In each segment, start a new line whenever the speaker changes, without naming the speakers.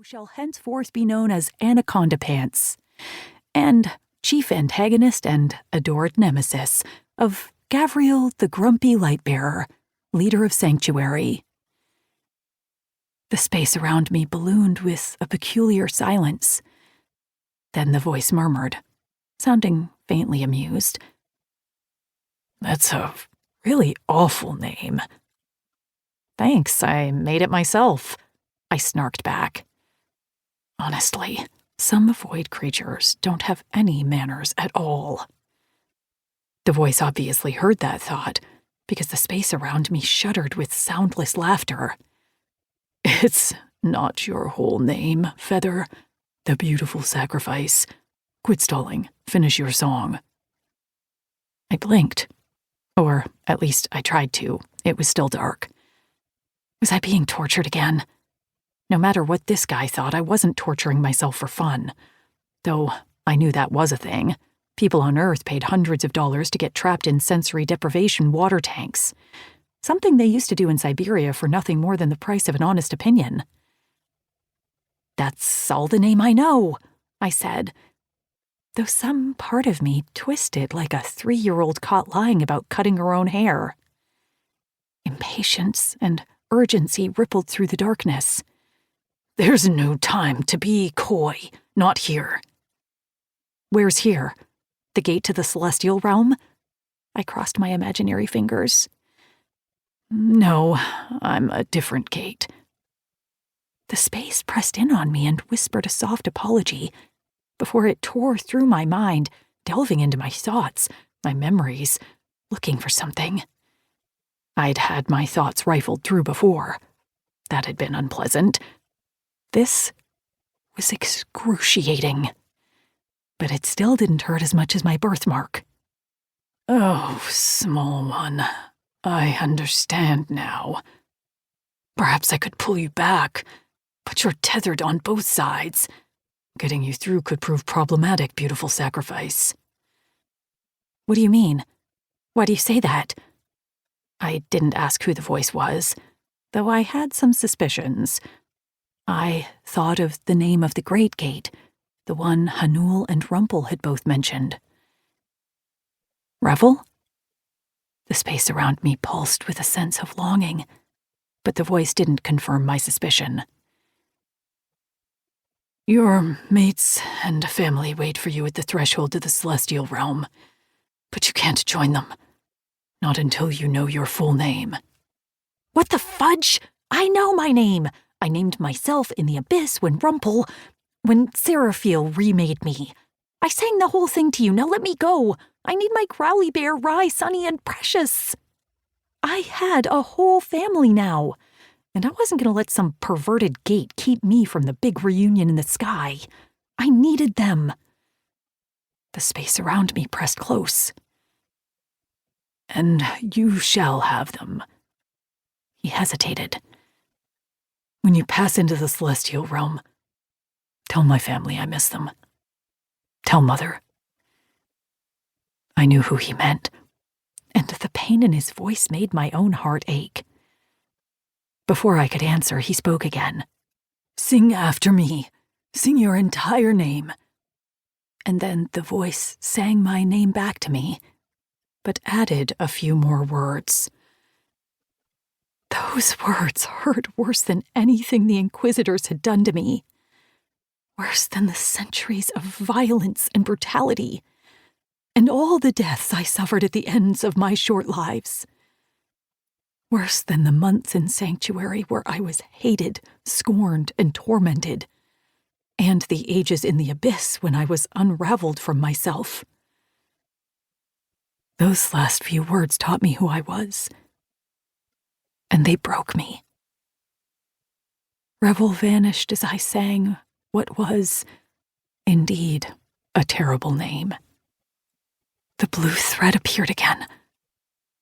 shall henceforth be known as Anaconda Pants, and chief antagonist and adored nemesis of Gavriel the Grumpy Lightbearer, leader of Sanctuary. The space around me ballooned with a peculiar silence. Then the voice murmured, sounding faintly amused. "That's a really awful name." "Thanks, I made it myself," I snarked back. Honestly, some void creatures don't have any manners at all. The voice obviously heard that thought, because the space around me shuddered with soundless laughter. "It's not your whole name, Feather. The beautiful sacrifice. Quit stalling. Finish your song." I blinked. Or, at least, I tried to. It was still dark. Was I being tortured again? No matter what this guy thought, I wasn't torturing myself for fun. Though I knew that was a thing. People on Earth paid hundreds of dollars to get trapped in sensory deprivation water tanks. Something they used to do in Siberia for nothing more than the price of an honest opinion. "That's all the name I know," I said, though some part of me twisted like a 3-year-old caught lying about cutting her own hair. Impatience and urgency rippled through the darkness. "There's no time to be coy. Not here." "Where's here? The gate to the celestial realm?" I crossed my imaginary fingers. "No, I'm a different gate." The space pressed in on me and whispered a soft apology before it tore through my mind, delving into my thoughts, my memories, looking for something. I'd had my thoughts rifled through before. That had been unpleasant. This was excruciating. But it still didn't hurt as much as my birthmark. "Oh, small one, I understand now. Perhaps I could pull you back, but you're tethered on both sides. Getting you through could prove problematic, beautiful sacrifice." "What do you mean? Why do you say that?" I didn't ask who the voice was, though I had some suspicions. I thought of the name of the Great Gate, the one Hanul and Rumpel had both mentioned. "Revel?" The space around me pulsed with a sense of longing, but the voice didn't confirm my suspicion. "Your mates and family wait for you at the threshold of the celestial realm, but you can't join them. Not until you know your full name." "What the fudge? I know my name! I named myself in the abyss when Seraphiel remade me. I sang the whole thing to you, now let me go. I need my growly bear, Rye, Sunny, and Precious." I had a whole family now, and I wasn't going to let some perverted gate keep me from the big reunion in the sky. I needed them. The space around me pressed close. "And you shall have them." He hesitated. "When you pass into the celestial realm, tell my family I miss them. Tell Mother." I knew who he meant, and the pain in his voice made my own heart ache. Before I could answer, he spoke again. "Sing after me. Sing your entire name." And then the voice sang my name back to me, but added a few more words. Those words hurt worse than anything the Inquisitors had done to me. Worse than the centuries of violence and brutality, and all the deaths I suffered at the ends of my short lives. Worse than the months in Sanctuary where I was hated, scorned, and tormented, and the ages in the abyss when I was unraveled from myself. Those last few words taught me who I was, and they broke me. Revel vanished as I sang what was, indeed, a terrible name. The blue thread appeared again,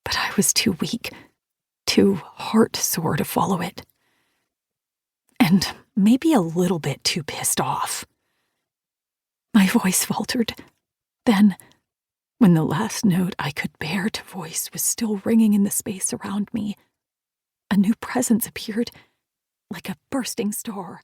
but I was too weak, too heart-sore to follow it. And maybe a little bit too pissed off. My voice faltered. Then, when the last note I could bear to voice was still ringing in the space around me, a new presence appeared like a bursting star.